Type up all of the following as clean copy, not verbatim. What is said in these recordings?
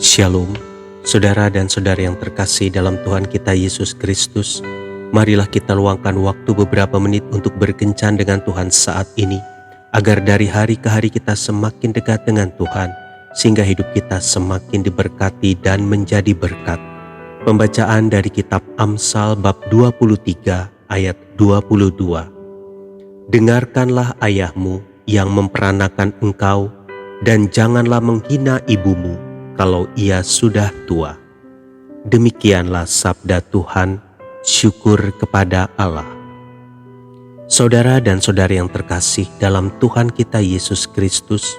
Shalom, saudara dan saudari yang terkasih dalam Tuhan kita Yesus Kristus. Marilah kita luangkan waktu beberapa menit untuk berkencan dengan Tuhan saat ini, agar dari hari ke hari kita semakin dekat dengan Tuhan, sehingga hidup kita semakin diberkati dan menjadi berkat. Pembacaan dari kitab Amsal bab 23 ayat 22. Dengarkanlah ayahmu yang memperanakan engkau, dan janganlah menghina ibumu kalau ia sudah tua. Demikianlah sabda Tuhan, syukur kepada Allah. Saudara dan saudari yang terkasih dalam Tuhan kita Yesus Kristus,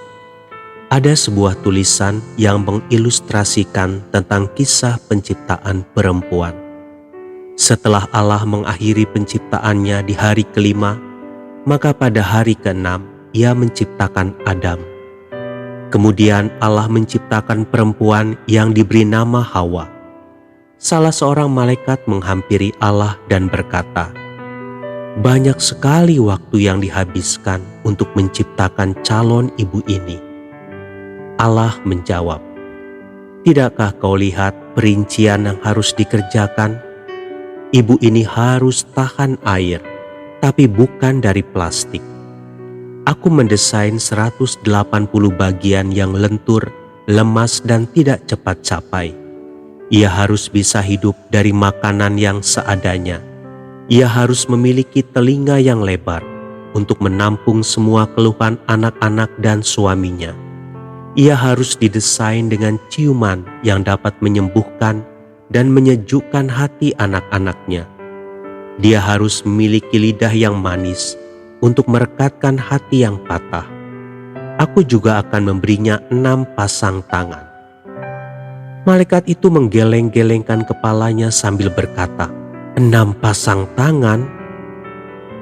ada sebuah tulisan yang mengilustrasikan tentang kisah penciptaan perempuan. Setelah Allah mengakhiri penciptaannya di hari kelima, maka pada hari keenam Ia menciptakan Adam. Kemudian Allah menciptakan perempuan yang diberi nama Hawa. Salah seorang malaikat menghampiri Allah dan berkata, "Banyak sekali waktu yang dihabiskan untuk menciptakan calon ibu ini." Allah menjawab, "Tidakkah kau lihat perincian yang harus dikerjakan? Ibu ini harus tahan air, tapi bukan dari plastik. Aku mendesain 180 bagian yang lentur, lemas dan tidak cepat capai. Ia harus bisa hidup dari makanan yang seadanya. Ia harus memiliki telinga yang lebar untuk menampung semua keluhan anak-anak dan suaminya. Ia harus didesain dengan ciuman yang dapat menyembuhkan dan menyejukkan hati anak-anaknya. Dia harus memiliki lidah yang manis untuk merekatkan hati yang patah. Aku juga akan memberinya 6 pasang tangan." Malaikat itu menggeleng-gelengkan kepalanya sambil berkata, "6 pasang tangan?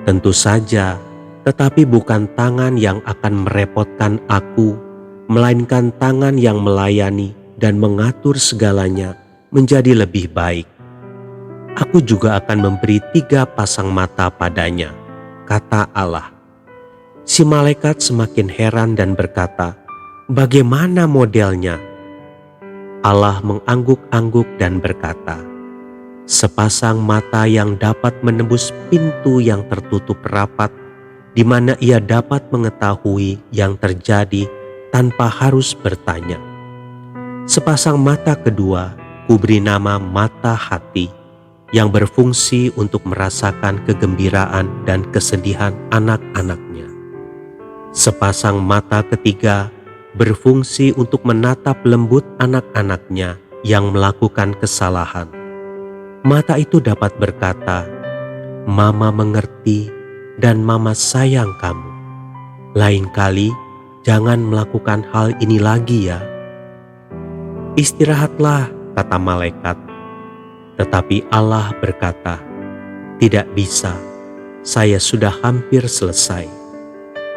Tentu saja, tetapi bukan tangan yang akan merepotkan aku, melainkan tangan yang melayani dan mengatur segalanya menjadi lebih baik. Aku juga akan memberi 3 pasang mata padanya," kata Allah. Si malaikat semakin heran dan berkata, "Bagaimana modelnya?" Allah mengangguk-angguk dan berkata, "Sepasang mata yang dapat menembus pintu yang tertutup rapat, di mana ia dapat mengetahui yang terjadi tanpa harus bertanya. Sepasang mata kedua kuberi nama mata hati, yang berfungsi untuk merasakan kegembiraan dan kesedihan anak-anaknya. Sepasang mata ketiga berfungsi untuk menatap lembut anak-anaknya yang melakukan kesalahan. Mata itu dapat berkata, 'Mama mengerti dan Mama sayang kamu. Lain kali jangan melakukan hal ini lagi ya.' Istirahatlah," kata malaikat. Tetapi Allah berkata, "Tidak bisa, saya sudah hampir selesai.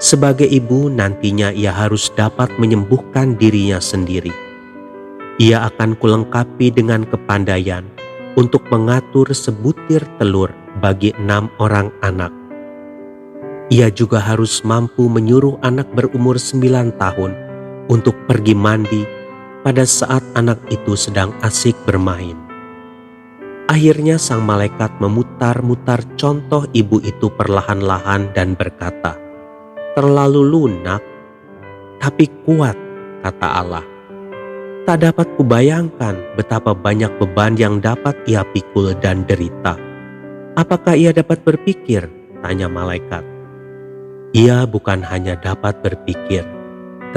Sebagai ibu nantinya ia harus dapat menyembuhkan dirinya sendiri. Ia akan kulengkapi dengan kepandaian untuk mengatur sebutir telur bagi 6 orang anak. Ia juga harus mampu menyuruh anak berumur 9 tahun untuk pergi mandi pada saat anak itu sedang asik bermain." Akhirnya sang malaikat memutar-mutar contoh ibu itu perlahan-lahan dan berkata, "Terlalu lunak, tapi kuat," kata Allah. "Tak dapat kubayangkan betapa banyak beban yang dapat ia pikul dan derita. Apakah ia dapat berpikir?" tanya malaikat. "Ia bukan hanya dapat berpikir,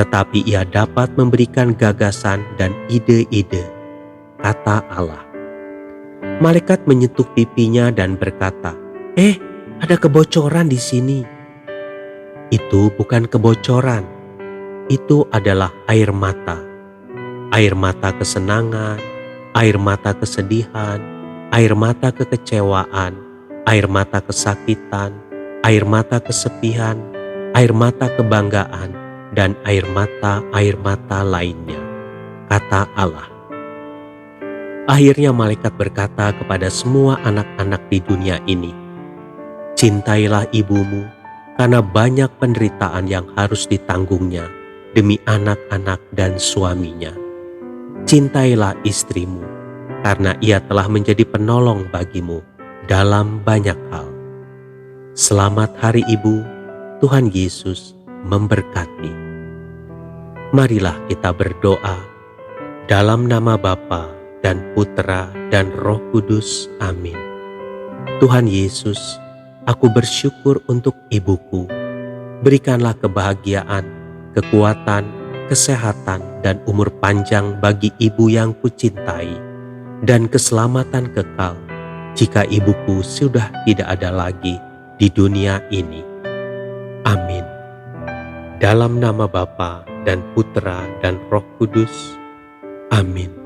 tetapi ia dapat memberikan gagasan dan ide-ide," kata Allah. Malaikat menyentuh pipinya dan berkata, Ada kebocoran di sini." "Itu bukan kebocoran, itu adalah air mata. Air mata kesenangan, air mata kesedihan, air mata kekecewaan, air mata kesakitan, air mata kesepian, air mata kebanggaan, dan air mata lainnya," kata Allah. Akhirnya malaikat berkata kepada semua anak-anak di dunia ini, "Cintailah ibumu karena banyak penderitaan yang harus ditanggungnya demi anak-anak dan suaminya. Cintailah istrimu, karena ia telah menjadi penolong bagimu dalam banyak hal. Selamat Hari Ibu, Tuhan Yesus memberkati. Marilah kita berdoa dalam nama Bapa dan Putra dan Roh Kudus. Amin. Tuhan Yesus, aku bersyukur untuk ibuku. Berikanlah kebahagiaan, kekuatan, kesehatan, dan umur panjang bagi ibu yang kucintai, dan keselamatan kekal jika ibuku sudah tidak ada lagi di dunia ini. Amin. Dalam nama Bapa dan Putra dan Roh Kudus. Amin.